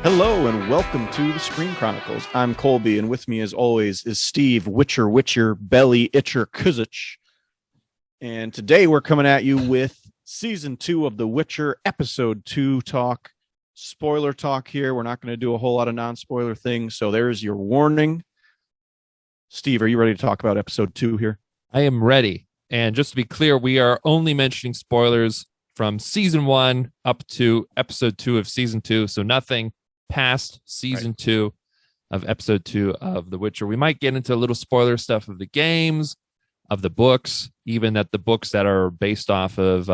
Hello and welcome to the Screen Chronicles. I'm Colby, and with me as always is Steve Witcher, Belly Itcher Kuzich. And today we're coming at you with Season 2 of The Witcher, Episode 2 talk. Spoiler talk here. We're not going to do a whole lot of non-spoiler things, so there's your warning. Steve, are you ready to talk about Episode 2 here? I am ready. And just to be clear, we are only mentioning spoilers from Season 1 up to Episode 2 of Season 2, so nothing past Season 2 of Episode 2 of The Witcher. We might get into a little spoiler stuff of the games, of the books, even that the books that are based off of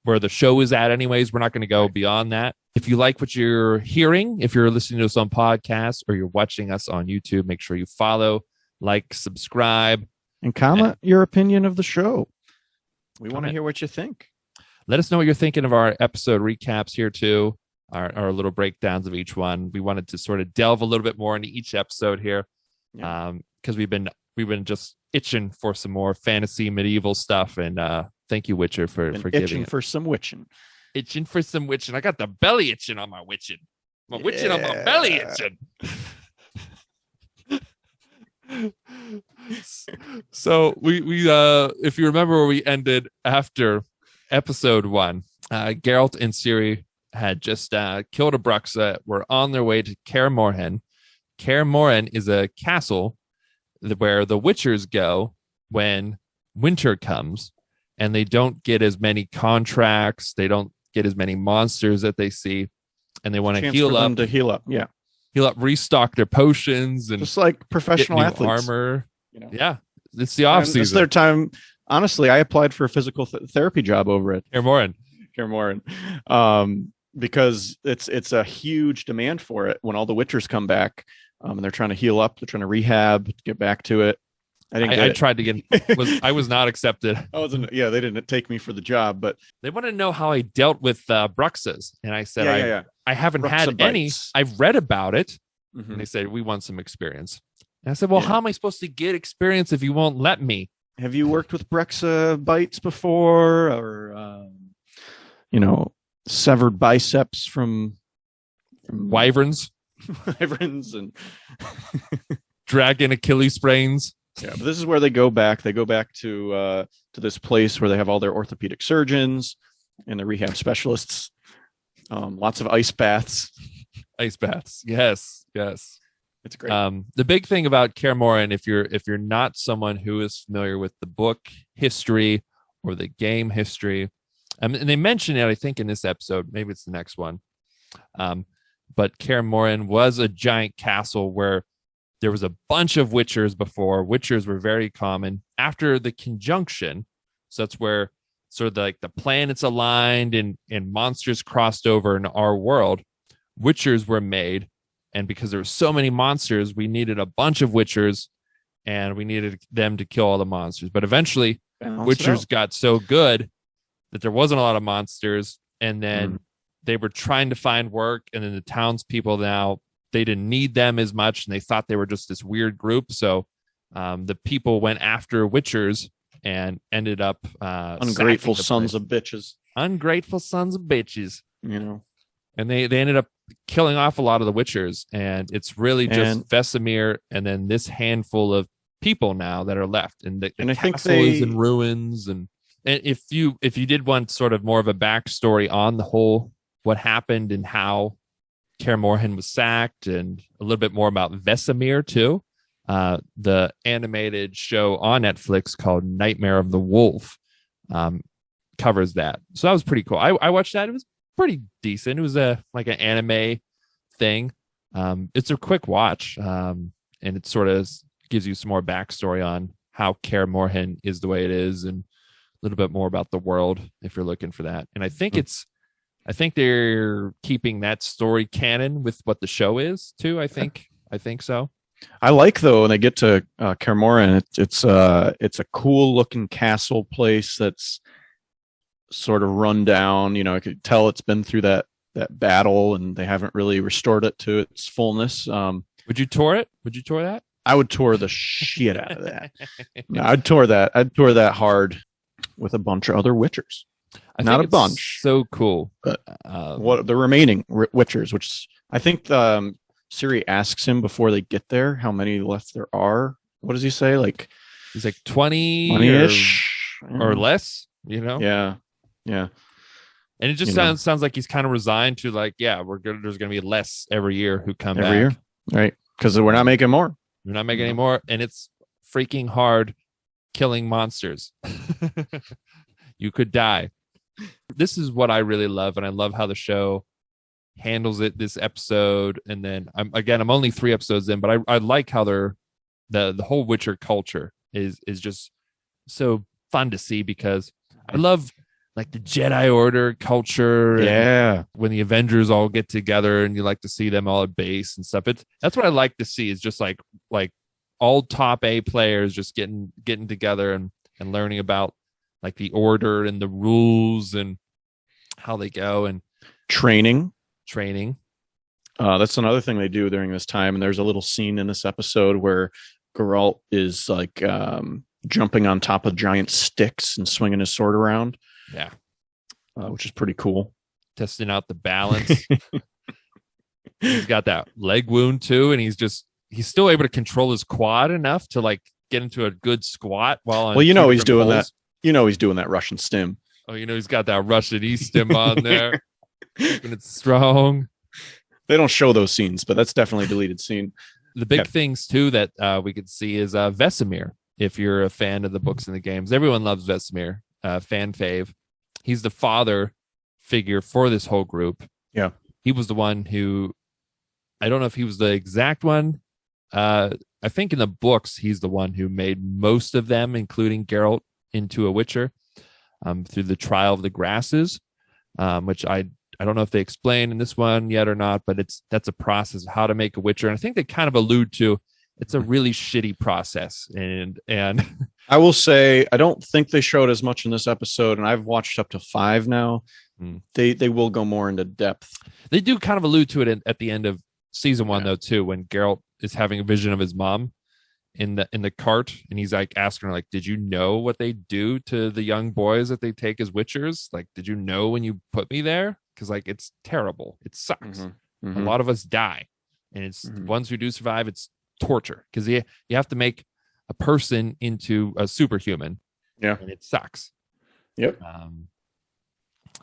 where the show is at anyways. We're not going to go beyond that. If you like what you're hearing, if you're listening to us on podcasts or you're watching us on YouTube, make sure you follow, like, subscribe. And comment your opinion of the show. We want to hear what you think. Let us know what you're thinking of our episode recaps here too. Our little breakdowns of each one. We wanted to sort of delve a little bit more into each episode here, because we've been just itching for some more fantasy medieval stuff. And thank you, Witcher, for giving itching for some witching. Itching for some witching. I got the belly itching on my witching. My witching on my belly itching. So we if you remember where we ended after episode 1, Geralt and Ciri had just killed Abruxa, were on their way to Kaer Morhen. Kaer Morhen is a castle where the Witchers go when winter comes, and they don't get as many contracts, they don't get as many monsters that they see, and they want to heal up. Heal up, restock their potions, and just like professional athletes. Armor. Yeah, it's the off season. It's their time. Honestly, I applied for a physical therapy job over at Kaer Morhen. Because it's a huge demand for it when all the Witchers come back, and they're trying to heal up, they're trying to rehab, get back to it. I tried to get. I was not accepted. I wasn't. Yeah, they didn't take me for the job, but they wanted to know how I dealt with Bruxas, and I said, I haven't Bruxa had bites. any. I've read about it, Mm-hmm. and they said we want some experience. And I said, well, how am I supposed to get experience if you won't let me? Have you worked with Bruxa bites before, or severed biceps from wyverns and dragging Achilles sprains? Yeah, but this is where they go back. They go back to this place where they have all their orthopedic surgeons and the rehab specialists. Lots of ice baths. Ice baths. Yes. It's great. The big thing about Kaer Morhen, if you're not someone who is familiar with the book history or the game history, and they mention it, I think, in this episode, maybe it's the next one. But Kaer Morhen was a giant castle where there was a bunch of Witchers before. Witchers were very common. After the conjunction, so that's where sort of the planets aligned and monsters crossed over in our world, Witchers were made. And because there were so many monsters, we needed a bunch of Witchers, and we needed them to kill all the monsters. But eventually, Witchers got so good that there wasn't a lot of monsters, and then they were trying to find work, and then the townspeople now, they didn't need them as much, and they thought they were just this weird group. So the people went after Witchers and ended up ungrateful sons of bitches. Ungrateful sons of bitches. And they ended up killing off a lot of the Witchers, and it's really just Vesimir and then this handful of people now that are left, and the castle is in ruins. And if you did want sort of more of a backstory on the whole what happened and how Kaer Morhen was sacked, and a little bit more about Vesimir too, the animated show on Netflix called Nightmare of the Wolf covers that. So that was pretty cool. I watched that. It was pretty decent. It was like an anime thing. It's a quick watch, and it sort of gives you some more backstory on how Kaer Morhen is the way it is, and a little bit more about the world if you're looking for that. And I think they're keeping that story canon with what the show is too. I think so. I like, though, when they get to Kaer Morhen, it's a cool looking castle place that's sort of run down. I could tell it's been through that battle, and they haven't really restored it to its fullness. Would you tour it? Would you tour that? I would tour the shit out of that. No, I'd tour that hard with a bunch of other Witchers. Not a bunch. So cool. But what the remaining Witchers, which I think Siri asks him before they get there how many left there are. What does he say? Like he's like 20-ish or less, you know? Yeah. Yeah. And it just sounds like he's kind of resigned to like, yeah, there's going to be less every year who come back. Every year. Right. Because we're not making more. We're not making any more. And it's freaking hard killing monsters. You could die. This is what I really love. And I love how the show handles it this episode. And then I'm only 3 episodes in, but I like how the whole Witcher culture is just so fun to see, because I love like the Jedi Order culture. Yeah. When the Avengers all get together and you like to see them all at base and stuff. That's what I like to see, is just like all top A players just getting together and learning about like the order and the rules and how they go, and training. That's another thing they do during this time. And there's a little scene in this episode where Geralt is like jumping on top of giant sticks and swinging his sword around. Yeah. Which is pretty cool. Testing out the balance. He's got that leg wound too. And he's still able to control his quad enough to like get into a good squat while on. Well, he's doing that. He's doing that Russian stim. Oh, he's got that Russian stim on there. Keeping it strong. They don't show those scenes, but that's definitely a deleted scene. The big things too that we could see is Vesimir. If you're a fan of the books and the games, everyone loves Vesimir. Fan fave. He's the father figure for this whole group. Yeah. He was the one who, I don't know if he was the exact one. I think in the books, he's the one who made most of them, including Geralt, into a Witcher through the Trial of the Grasses, which I don't know if they explain in this one yet or not, but that's a process of how to make a Witcher. And I think they kind of allude to it's a really shitty process. And I will say, I don't think they showed as much in this episode, and I've watched up to 5 now. They will go more into depth. They do kind of allude to it at the end of season 1, though, too, when Geralt is having a vision of his mom in the cart, and he's like asking her, like, did you know what they do to the young boys that they take as Witchers? Like, did you know when you put me there? Because like it's terrible. It sucks. A lot of us die, and it's the ones who do survive. It's torture, because you have to make a person into a superhuman. Yeah, and it sucks. Yep.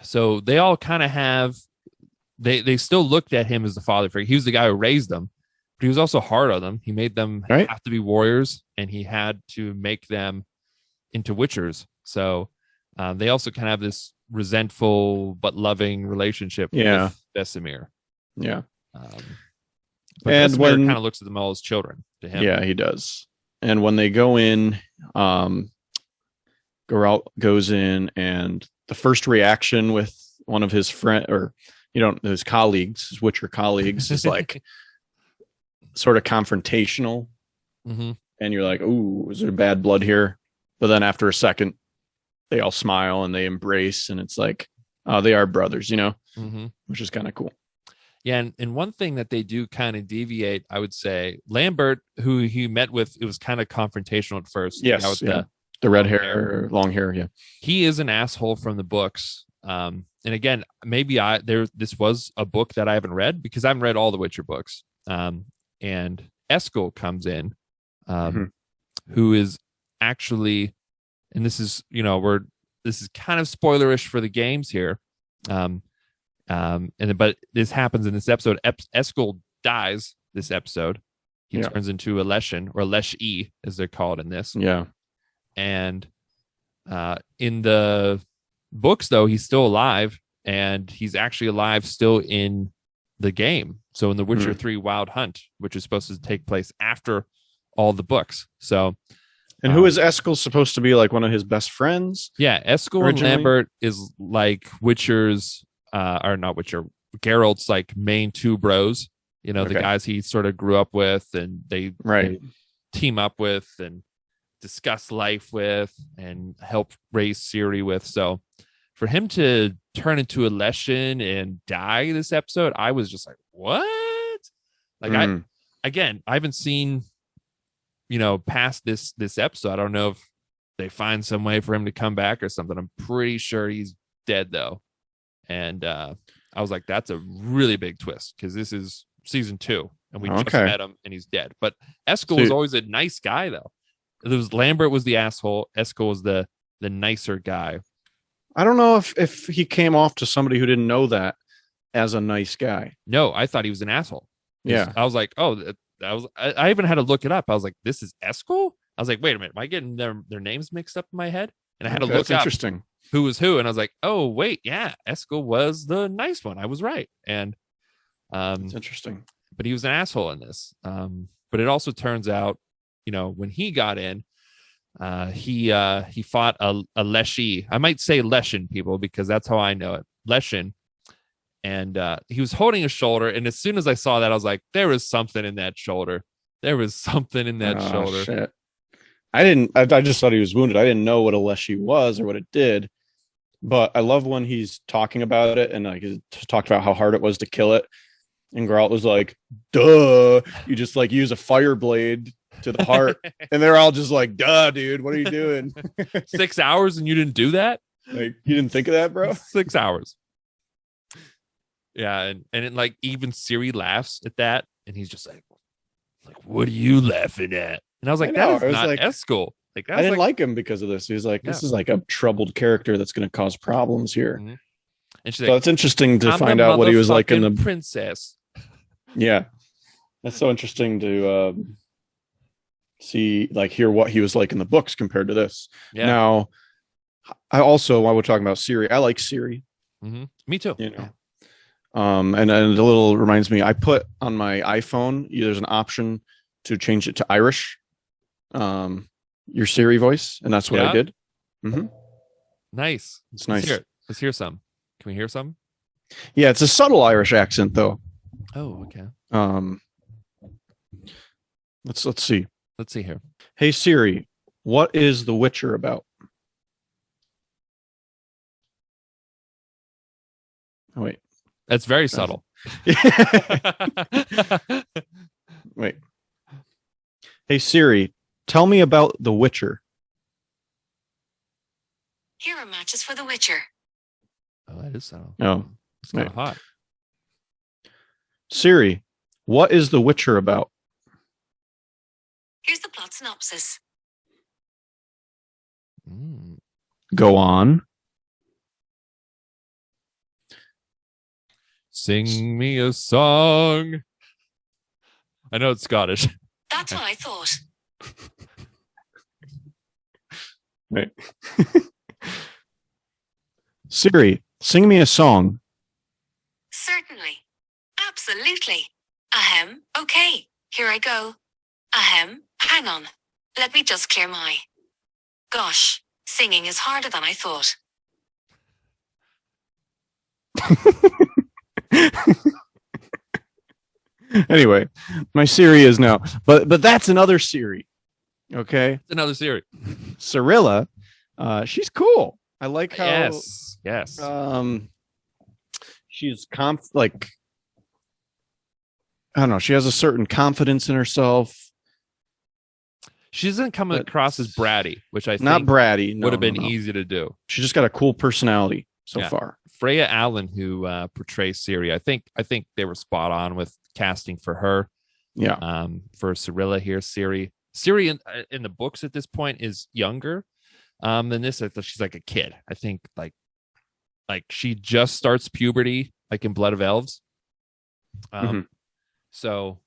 So they all kind of have. They still looked at him as the father figure. He was the guy who raised them, but he was also hard on them. He made them have to be warriors, and he had to make them into Witchers. So they also kind of have this resentful but loving relationship with Vesimir. Yeah. But and Vesimir kind of looks at them all as children to him. Yeah, he does. And when they go in, Geralt goes in, and the first reaction with one of his his colleagues, his Witcher colleagues, is like sort of confrontational. And you're like, ooh, is there bad blood here? But then after a second, they all smile and they embrace, and it's like, oh, they are brothers, which is kind of cool. Yeah, and one thing that they do kind of deviate, I would say, Lambert, who he met with, it was kind of confrontational at first. Yes, the red hair, long hair, yeah. He is an asshole from the books. And again, maybe this was a book that I haven't read, because I haven't read all the Witcher books. And Eskel comes in, who is actually, and this is, this is kind of spoilerish for the games here. But this happens in this episode. Eskel dies this episode. He turns into a Leshen, or Lesh-E, as they're called in this. Yeah. And in the books, though, he's still alive, and he's actually alive still in the game. So in the Witcher 3 Wild Hunt, which is supposed to take place after all the books. So, and who is Eskel supposed to be, like one of his best friends? Yeah, Eskel originally? And Lambert is like Witcher's, or not Witcher, Geralt's like main 2 bros. The guys he sort of grew up with, and they team up with and discuss life with and help raise Ciri with. So for him to turn into a Leshen and die this episode, I was just like, what? Like I haven't seen, past this episode. I don't know if they find some way for him to come back or something. I'm pretty sure he's dead though, and I was like, that's a really big twist because this is season 2, and we just met him, and he's dead. But Eskel was always a nice guy though. Lambert was the asshole. Eskel was the nicer guy. I don't know if he came off to somebody who didn't know that as a nice guy. No, I thought he was an asshole. Yeah, I was like, oh, I even had to look it up. I was like, this is Eskel? I was like, wait a minute, am I getting their names mixed up in my head? And I had to look up who was who, and I was like, oh wait, yeah, Eskel was the nice one. I was right. And it's interesting. But he was an asshole in this. But it also turns out, when he got in, he fought a Leshy. I might say Leshin, people, because that's how I know it. Leshin. And he was holding his shoulder. And as soon as I saw that, I was like, there was something in that shoulder. There was something in that shoulder. Shit. I just thought he was wounded. I didn't know what a Leshy was or what it did. But I love when he's talking about it and like he talked about how hard it was to kill it. And Geralt was like, duh, you just like use a fire blade to the heart. And they're all just like, duh, dude, what are you doing? 6 hours and you didn't do that? Like, you didn't think of that, bro? 6 hours. Yeah, and like even Ciri laughs at that, and he's just like, what are you laughing at? And I was like, that is not Eskel. Like, I didn't like him because of this. He was like, this is like a troubled character that's going to cause problems here. Mm-hmm. And she's so like, it's interesting to find out what he was like in the princess. Yeah, that's so interesting to see, like, hear what he was like in the books compared to this. Yeah. Now, while we're talking about Ciri, I like Ciri. Mm-hmm. Me too. And a little reminds me, I put on my iPhone, there's an option to change it to Irish, your Ciri voice, and that's what I did. Mm-hmm. Nice. It's nice. Let's hear some. Can we hear some? Yeah, it's a subtle Irish accent though. Oh, okay. Let's see. Let's see here. Hey Siri, what is The Witcher about? Oh wait. That's very subtle. Wait. Hey Siri, tell me about The Witcher. Here are matches for The Witcher. Oh, that is subtle. Oh, it's kind of hot. Siri, what is The Witcher about? Here's the plot synopsis. Go on. Sing me a song. I know it's Scottish. That's what I thought. Right. Siri, sing me a song. Certainly. Absolutely. Ahem. Okay. Here I go. Ahem. Hang on. Let me just clear my... Gosh. Singing is harder than I thought. Anyway, my Siri is now, but that's another Siri. Okay, it's another Siri. Cirilla, she's cool. I like how yes. She's like, I don't know. She has a certain confidence in herself. She doesn't come across as bratty, which I think not bratty would have been easy to do. She just got a cool personality so far. Freya Allen, who portrays Ciri, I think they were spot on with casting for her. Yeah. For Cirilla here, Ciri in the books at this point is younger than this. I thought she's like a kid. I think like she just starts puberty, like in Blood of Elves. So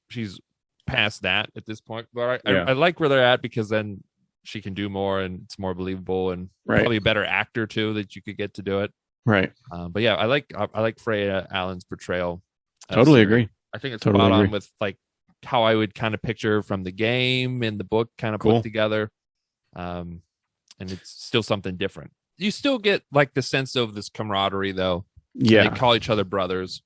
she's past that at this point. But I like where they're at because then she can do more and it's more believable and probably a better actor too that you could get to do it. Right. But yeah, I like Freya Allen's portrayal. Totally agree. I think it's spot on with like how I would kind of picture from the game and the book kind of put together. And it's still something different. You still get like the sense of this camaraderie though. Yeah. They call each other brothers.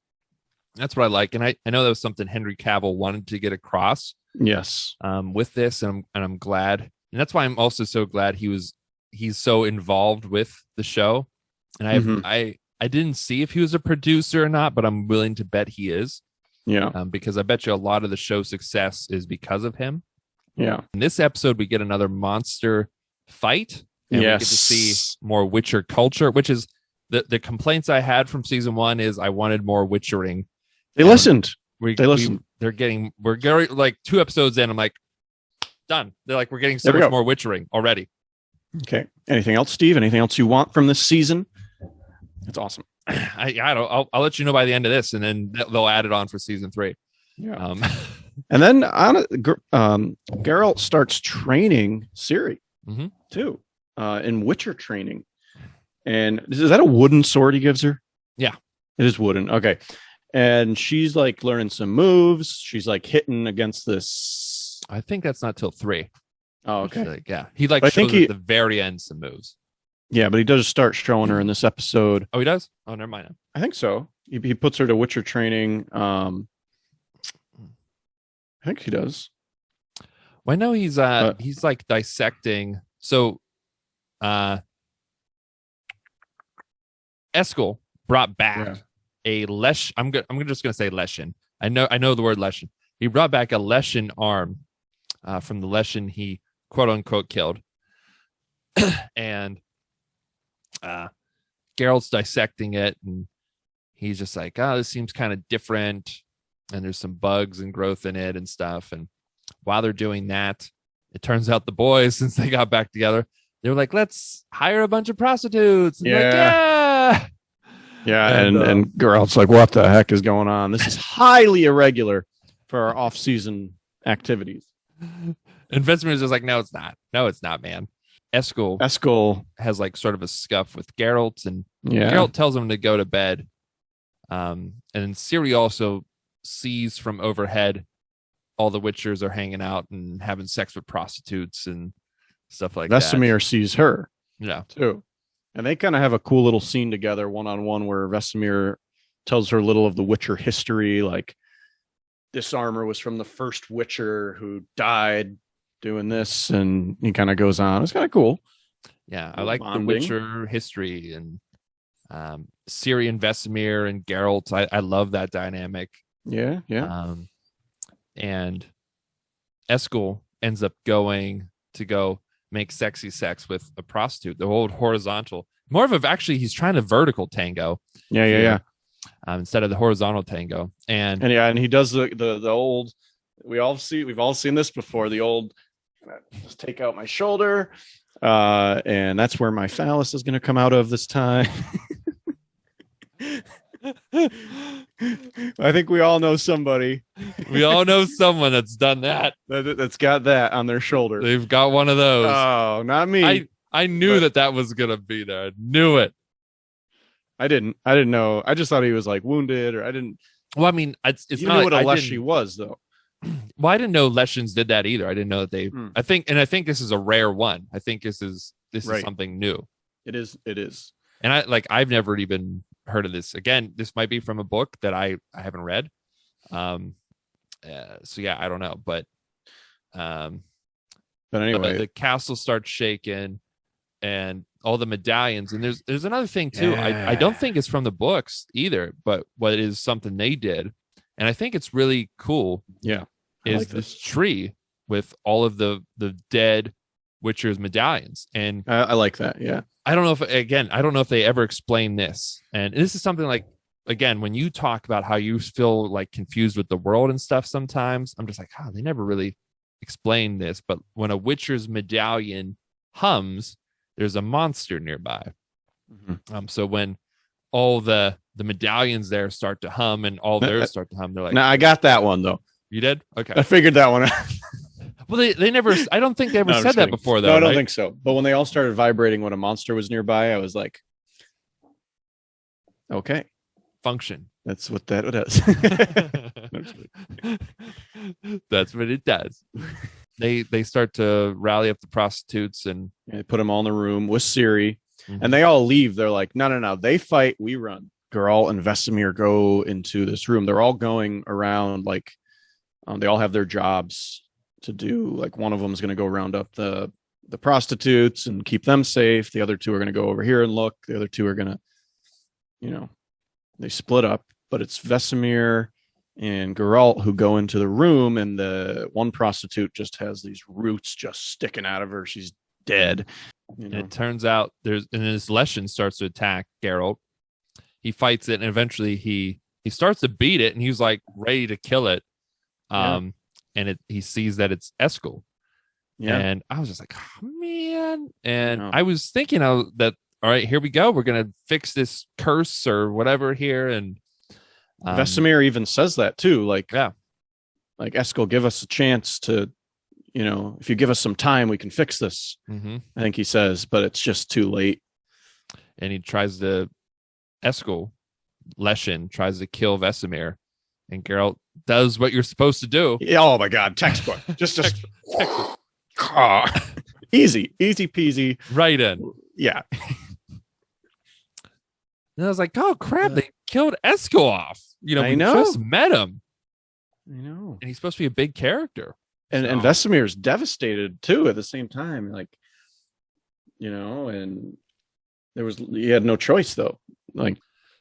That's what I like. And I know that was something Henry Cavill wanted to get across. Yes. With this, and I'm glad. And that's why I'm also so glad he's so involved with the show. And I didn't see if he was a producer or not, but I'm willing to bet he is. Yeah. Because I bet you a lot of the show's success is because of him. Yeah. In this episode, we get another monster fight. And we get to see more Witcher culture, which is the complaints I had from season 1 is I wanted more witchering. They listened. They listened. We're getting like 2 episodes in. I'm like, done. They're like, we're getting so much more witchering already. Okay. Anything else, Steve? Anything else you want from this season? It's awesome. I'll let you know by the end of this, and then they'll add it on for season 3. Yeah. And then Geralt starts training Ciri too, in Witcher training. And is that a wooden sword he gives her? Yeah, it is wooden. Okay. And she's like learning some moves. She's like hitting against this. I think that's not till 3. Oh, okay. Like, yeah, he like shows at the very end some moves. Yeah, but he does start showing her in this episode. Oh, he does? Oh, never mind. I think so. He puts her to Witcher training. I think he does. Well, I know he's like dissecting. So, Eskel brought back a Lesh. I'm just gonna say Leshen. I know the word Leshen. He brought back a Leshen arm from the Leshen he quote unquote killed, and Geralt's dissecting it, and he's just like, oh, this seems kind of different, and there's some bugs and growth in it and stuff. And while they're doing that, it turns out the boys, since they got back together, they were like, let's hire a bunch of prostitutes. And and Geralt's like, what the heck is going on? This is highly irregular for our off-season activities. And Vesimir is like, no, it's not, man. Eskel has like sort of a scuff with Geralt, and Geralt tells him to go to bed. And Ciri also sees from overhead all the Witchers are hanging out and having sex with prostitutes and stuff like that. Vesimir sees her, too, and they kind of have a cool little scene together, one-on-one, where Vesimir tells her a little of the Witcher history, like this armor was from the first Witcher who died doing this, and he kind of goes on. It's kind of cool. Yeah, I like the Witcher history, and Ciri and Vesimir and Geralt. I love that dynamic. Yeah. And Eskel ends up going to go make sexy sex with a prostitute, the old horizontal. More of actually, he's trying to vertical tango. Yeah. Instead of the horizontal tango, and he does the old. We've all seen this before. The old, just take out my shoulder, and that's where my phallus is going to come out of this time. I think we all know somebody. We all know someone that's done that. That's got that on their shoulder. They've got one of those. Oh, not me. I knew that was going to be there. I knew it. I didn't know. I just thought he was like wounded, or I didn't. Well, I mean, it's you not knew like what a Leshy was, though. Well, I didn't know Leshens did that either. I didn't know that they. I think this is a rare one. I think this is something new. It is. And I've never even heard of this. Again, this might be from a book that I haven't read. So yeah, I don't know, but anyway, the castle starts shaking, and all the medallions. And there's another thing too. I don't think it's from the books either, but what is something they did, and I think it's really cool. Yeah, is this tree with all of the dead Witcher's medallions, and I like that. Yeah, I don't know if they ever explain this, and this is something like, again, when you talk about how you feel like confused with the world and stuff, sometimes I'm just like, they never really explained this. But when a Witcher's medallion hums, there's a monster nearby. So when all the medallions there start to hum and all theirs start to hum, they're like, "No, I got that one though." You did? Okay, I figured that one out. Well, they never. I don't think they ever said that before, though. No, I don't think so. But when they all started vibrating when a monster was nearby, I was like, "Okay, function." That's what that does." That's what it does. They start to rally up the prostitutes, and they put them all in the room with Ciri, and they all leave. They're like, "No. They fight, we run." Geralt and Vesimir go into this room. They're all going around like they all have their jobs to do. Like one of them is going to go round up the prostitutes and keep them safe. The other two are going to go over here and look. The other two are going to, they split up. But it's Vesimir and Geralt who go into the room, and the one prostitute just has these roots just sticking out of her. She's dead. And it turns out and this Leshen starts to attack Geralt. He fights it, and eventually he starts to beat it, and he's like ready to kill it. And he sees that it's Eskel. Yeah. And I was just like, oh, man. And I was thinking that, all right, here we go. We're going to fix this curse or whatever here. And Vesimir even says that too. Like Eskel, give us a chance to, if you give us some time, we can fix this. Mm-hmm. I think he says, but it's just too late. And he tries to, Leshen tries to kill Vesimir. And Geralt does what you're supposed to do. Oh my God, textbook. just easy peasy. Right in. Yeah. And I was like, oh crap, they killed Eskel off. We just met him. I know. And he's supposed to be a big character. And Vesemir's devastated too at the same time. Like, and he had no choice though. Like,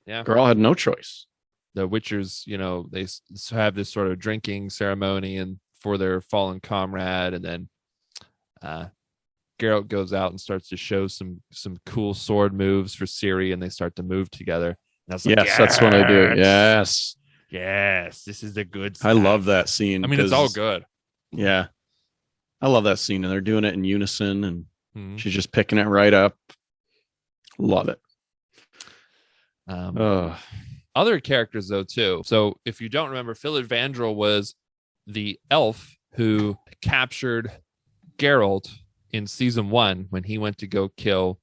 Geralt had no choice. The Witchers, they have this sort of drinking ceremony and for their fallen comrade, and then Geralt goes out and starts to show some cool sword moves for Ciri, and they start to move together. And I was like, yes, that's what I do. Yes, this is the good stuff. I love that scene. I mean, it's all good. Yeah, I love that scene, and they're doing it in unison, and she's just picking it right up. Love it. Other characters though too. So if you don't remember, Vandrel was the elf who captured Geralt in season 1 when he went to go kill.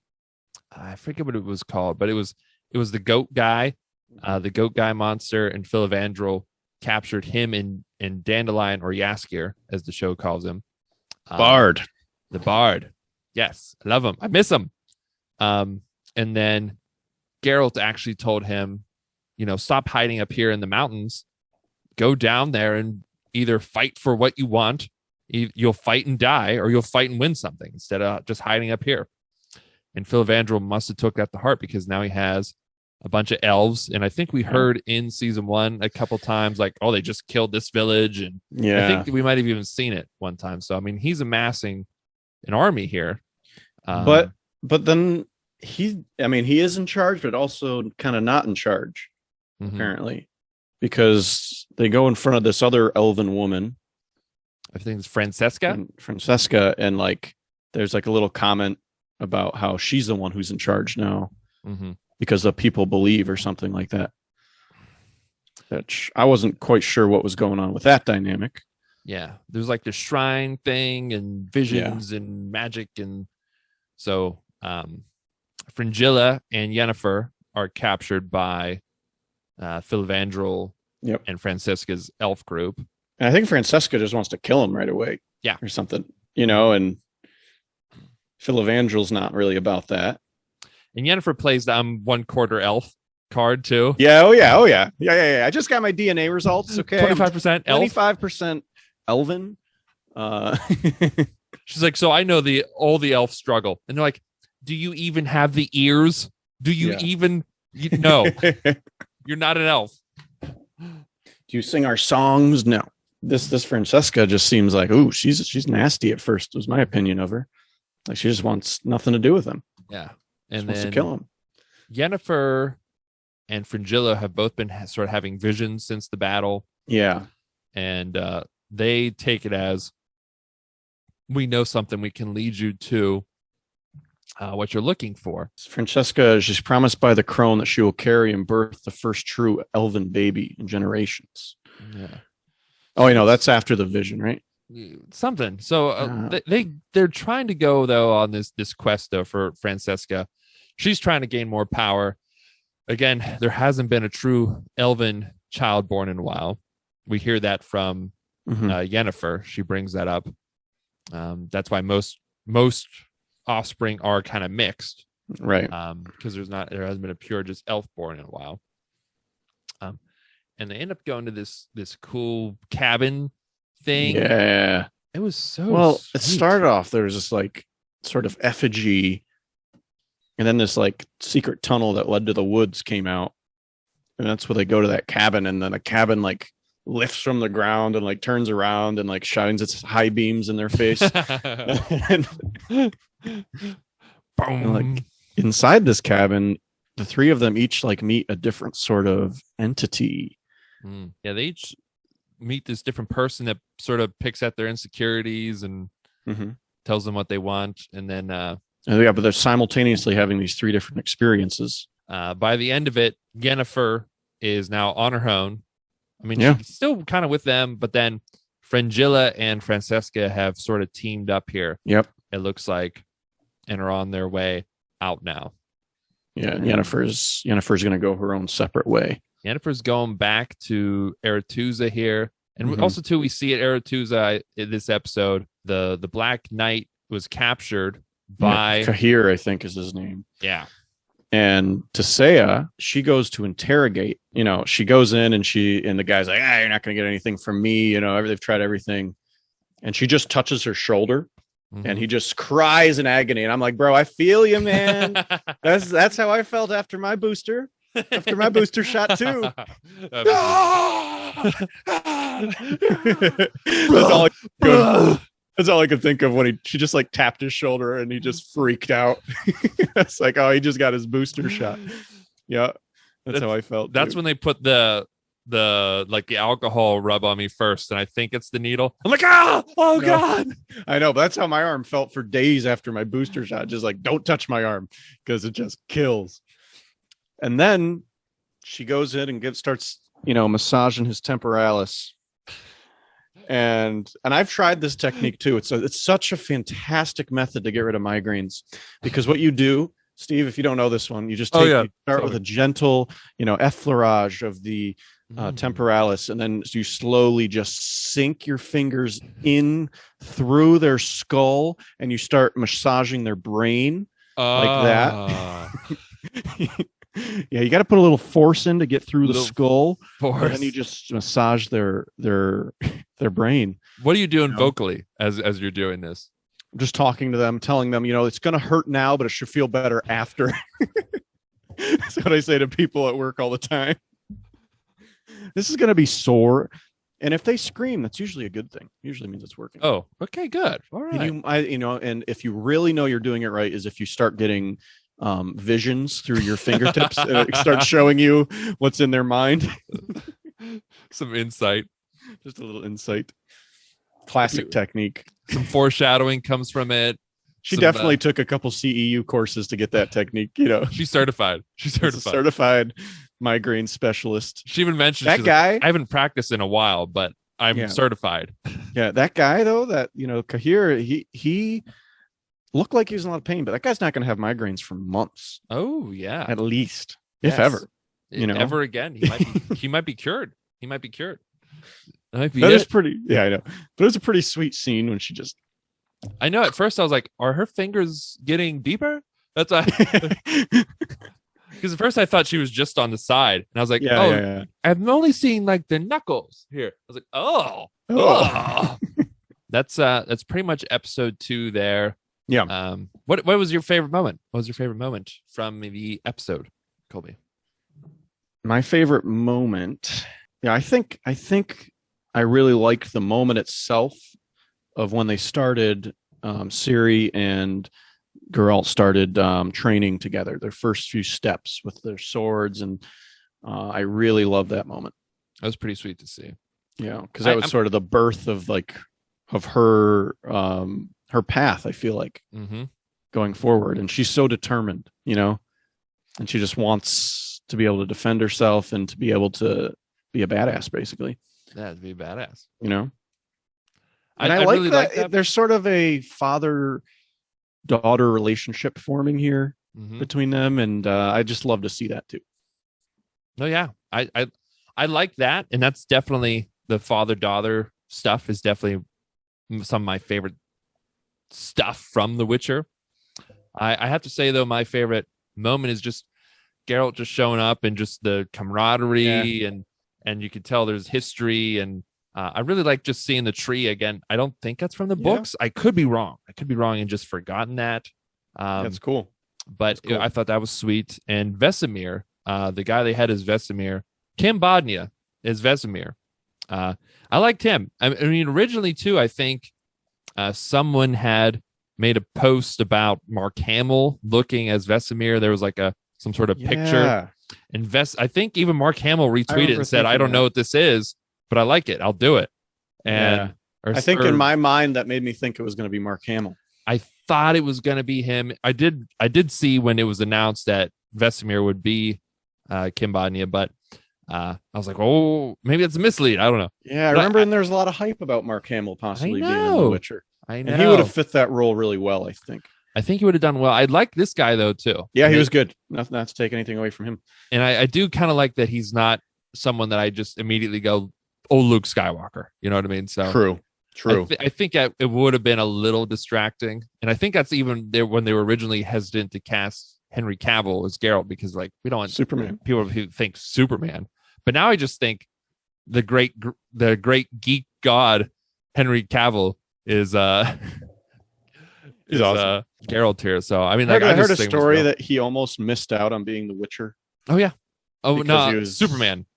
I forget what it was called, but it was the goat guy, the goat guy monster, and Vandrel captured him in Dandelion, or Yaskir, as the show calls him. Bard. The Bard. Yes, I love him. I miss him. And then Geralt actually told him, stop hiding up here in the mountains. Go down there and either fight for what you want. You'll fight and die, or you'll fight and win something instead of just hiding up here. And Vandrel must have took that to heart, because now he has a bunch of elves. And I think we heard in season 1 a couple times, like, oh, they just killed this village. And I think we might have even seen it one time. So, I mean, he's amassing an army here. But then he is in charge, but also kind of not in charge, apparently, because they go in front of this other elven woman. I think it's Francesca. And like, there's like a little comment about how she's the one who's in charge now, because the people believe, or something like that. Which I wasn't quite sure what was going on with that dynamic. Yeah, there's like the shrine thing and visions and magic, and so Fringilla and Yennefer are captured by Vandrel and Francesca's elf group. And I think Francesca just wants to kill him right away. Yeah. Or something, and Vandrel's not really about that. And Yennefer plays the 1/4 elf card too. Yeah. Oh yeah. I just got my DNA results. Okay. 25% elf. 25% elven. She's like, so I know all the elves struggle. And they're like, do you even have the ears? Do you even no. You're not an elf. Do you sing our songs? No. This Francesca just seems like, ooh, she's nasty at first, was my opinion of her. Like, she just wants nothing to do with him. Yeah. And wants to kill him. Yennefer and Fringilla have both been sort of having visions since the battle. Yeah. And they take it as, we know something, we can lead you to what you're looking for. Francesca, she's promised by the crone that she will carry and birth the first true elven baby in generations. Oh, that's after the vision, right? Something. So they're trying to go though on this quest though for Francesca. She's trying to gain more power. Again, there hasn't been a true elven child born in a while. We hear that from Yennefer. She brings that up. That's why most offspring are kind of mixed, right? Because there hasn't been a pure just elf born in a while. And they end up going to this cool cabin thing. Yeah, it was so well. Sweet. It started off, there was this like sort of effigy, and then this like secret tunnel that led to the woods came out, and that's where they go to that cabin, and then a cabin like lifts from the ground and like turns around and like shines its high beams in their face. Boom. And like inside this cabin, the three of them each like meet a different sort of entity. Yeah, they each meet this different person that sort of picks at their insecurities and tells them what they want. And then but they're simultaneously having these three different experiences. By the end of it, Yennefer is now on her own. I mean, she's still kind of with them, but then Frangilla and Francesca have sort of teamed up here. Yep. It looks like, and are on their way out now. Yeah, and Yennefer's going to go her own separate way. Yennefer's going back to Aretuza here. And also, too, we see at Aretuza in this episode, the Black Knight was captured by... Cahir, I think is his name. Yeah. And Tisea, she goes to interrogate. You know, she goes in and the guy's like, you're not going to get anything from me. You know, they've tried everything. And she just touches her shoulder. And he just cries in agony. And I'm like, bro, I feel you, man. That's how I felt after my booster. After my booster shot too. That's all I could think of when she just like tapped his shoulder and he just freaked out. It's like, oh, he just got his booster shot. Yeah, that's how I felt. That's when they put the alcohol rub on me first, and I think it's the needle. I'm like, oh God. I know, but that's how my arm felt for days after my booster shot. Just like, don't touch my arm because it just kills. And then she goes in and starts, massaging his temporalis. And I've tried this technique too. It's such a fantastic method to get rid of migraines, because what you do, Steve, if you don't know this one, you just you start with a gentle, effleurage of the temporalis, and then you slowly just sink your fingers in through their skull, and you start massaging their brain like that. Yeah, you got to put a little force in to get through the skull, and then you just massage their brain. What are you doing vocally as you're doing this? I'm just talking to them, telling them, it's going to hurt now, but it should feel better after. That's what I say to people at work all the time. This is going to be sore, and if they scream, that's usually a good thing. Usually means it's working. Oh, okay, good. All right. And if you really know you're doing it right, is if you start getting visions through your fingertips and it starts showing you what's in their mind. Some insight. Just a little insight. Classic technique. Some foreshadowing comes from it. She definitely took a couple CEU courses to get that technique. She's certified. She's certified migraine specialist. She even mentioned that guy. I haven't practiced in a while, but I'm certified. Yeah, that guy though, that Cahir, he looked like he was in a lot of pain, but that guy's not going to have migraines for months. Oh yeah, at least, if ever. Ever again, he might be cured. He might be cured. That is pretty. Yeah, I know. But it was a pretty sweet scene when she just. I know. At first, I was like, "Are her fingers getting deeper?" That's why. Because at first I thought she was just on the side, and I was like, yeah. I'm only seeing like the knuckles here. I was like, oh. That's pretty much episode 2 there. Yeah. What was your favorite moment? What was your favorite moment from the episode, Colby? My favorite moment. Yeah, I think I really liked the moment itself of when they started. Ciri and Geralt started training together. Their first few steps with their swords, and I really loved that moment. That was pretty sweet to see. Yeah, because that was sort of the birth of her path, I feel like, going forward. And she's so determined, and she just wants to be able to defend herself and to be able to be a badass, basically. Yeah, to be a badass. And I really like that. There's sort of a father-daughter relationship forming here between them, and I just love to see that too. Oh yeah, I like that, and that's definitely the father-daughter stuff is definitely some of my favorite stuff from The Witcher. I have to say though, my favorite moment is just Geralt just showing up and just the camaraderie and you can tell there's history, and I really like just seeing the tree again. I don't think that's from the books. I could be wrong. And just forgotten that. That's cool. But cool. I thought that was sweet. And Vesimir, the guy they had as Vesimir, Kim Bodnia is Vesimir. I liked him. I mean, originally too, I think someone had made a post about Mark Hamill looking as Vesimir. There was like some sort of picture. And I think even Mark Hamill retweeted and said, I don't know what this is, but I like it. I'll do it. And I think in my mind that made me think it was going to be Mark Hamill. I thought it was going to be him. I did see when it was announced that Vesimir would be Kim Bodnia, but I was like, oh, maybe it's a mislead. I don't know. Yeah, I remember, and there's a lot of hype about Mark Hamill possibly being in The Witcher. I know. And he would have fit that role really well, I think. I think he would have done well. I like this guy, though, too. Yeah, he was good. Not to take anything away from him. And I do kind of like that he's not someone that I just immediately go, oh, Luke Skywalker. You know what I mean? So True. I think it would have been a little distracting. And I think that's even there when they were originally hesitant to cast Henry Cavill as Geralt, because like we don't want Superman. People who think Superman. But now I just think the great geek god I Cavill is awesome. Geralt here. So I mean, like, I heard a story that he almost missed out on being the Witcher. Oh yeah. Oh no, he was... Superman.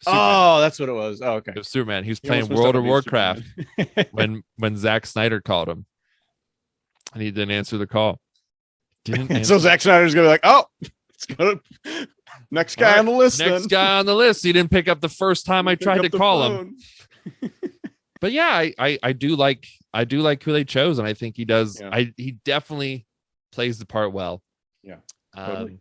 Oh, that's what it was. Oh, okay. It was Superman. He was playing World of Warcraft when Zack Snyder called him, and he didn't answer the call. So Zack Snyder's gonna be like, "Oh, it's gonna next guy on the list." Next guy on the list. He didn't pick up the first time I tried to call him. But yeah, I do like who they chose, and I think he does. Yeah. He definitely plays the part well. Yeah, totally.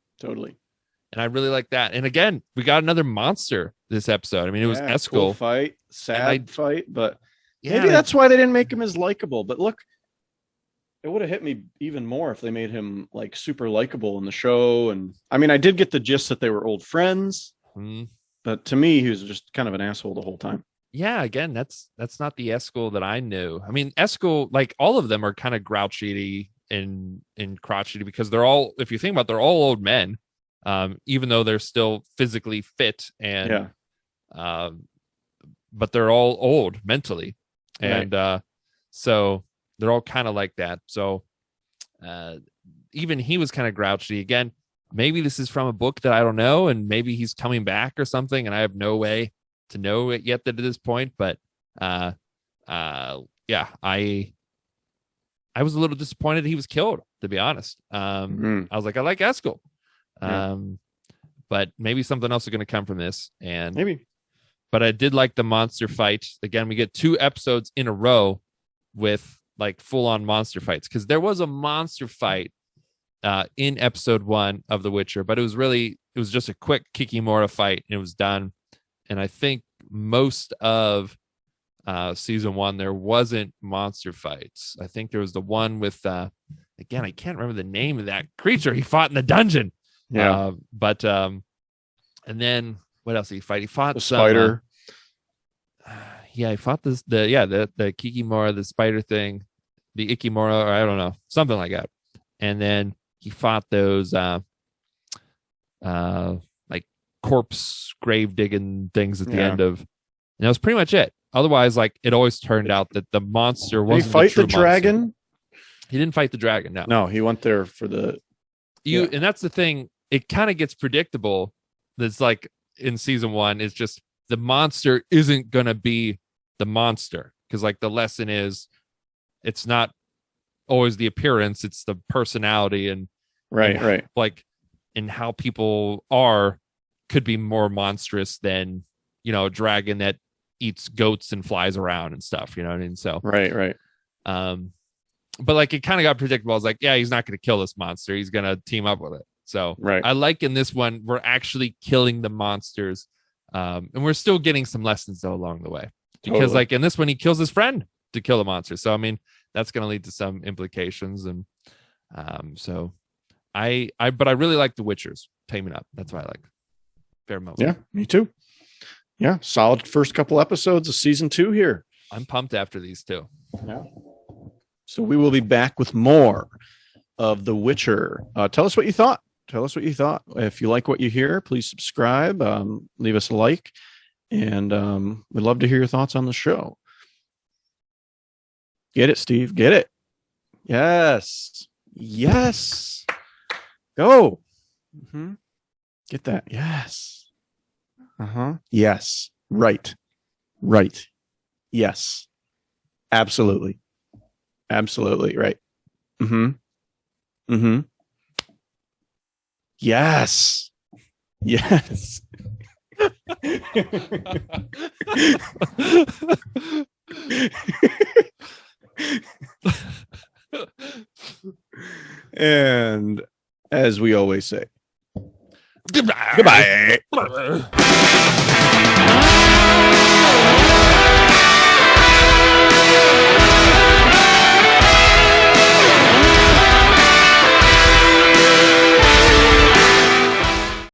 And I really like that. And again, we got another monster this episode. I mean, it was Eskel. Cool fight, fight, but maybe that's why they didn't make him as likable. But look, it would have hit me even more if they made him like super likable in the show. And I mean, I did get the gist that they were old friends, but to me, he was just kind of an asshole the whole time. Yeah, again, that's not the Eskel that I knew. I mean, Eskel, like all of them are kind of grouchy and crotchety because they're all, if you think about it, they're all old men. Even though they're still physically fit and but they're all old mentally. And so they're all kind of like that. So even he was kind of grouchy. Again, maybe this is from a book that I don't know, and maybe he's coming back or something, and I have no way to know it yet at this point. But I was a little disappointed he was killed, to be honest. I was like, I like Eskel. But maybe something else is going to come from this, and but I did like the monster fight. Again, we get 2 episodes in a row with like full-on monster fights, because there was a monster fight in episode 1 of The Witcher, but it was just a quick Kikimora fight and it was done. And I think most of season 1 there wasn't monster fights. I think there was the one with again, I can't remember the name of that creature he fought in the dungeon. Yeah. And then what else did he fight? He fought the spider. He fought the Kikimora, the spider thing, the Ikimora, or I don't know, something like that. And then he fought those like corpse grave digging things at the end of, and that was pretty much it. Otherwise, like it always turned out that the monster wasn't. Did he fight the dragon? Monster. He didn't fight the dragon. No, he went there for the. And that's the thing. It kind of gets predictable. That's like in season 1, it's just the monster isn't going to be the monster, because like the lesson is it's not always the appearance, it's the personality and right. Like in how people are could be more monstrous than, a dragon that eats goats and flies around and stuff, you know what I mean? So right. But like it kind of got predictable. I was like, yeah, he's not going to kill this monster. He's going to team up with it. So I like in this one, we're actually killing the monsters. And we're still getting some lessons though along the way, because like in this one, he kills his friend to kill the monster. So, I mean, that's going to lead to some implications. And so but I really like the Witchers taming up. That's what I like. Fair moment. Yeah, me too. Yeah. Solid first couple episodes of season 2 here. I'm pumped after these 2. Yeah. So we will be back with more of The Witcher. Tell us what you thought. If you like what you hear, please subscribe, leave us a like, and we'd love to hear your thoughts on the show. Get it, Steve. Get it. Yes. Go. Get that. Yes. Yes. Right. Yes. Absolutely. Right. Mm-hmm. Mm-hmm. Yes. Yes. And as we always say, Goodbye. goodbye.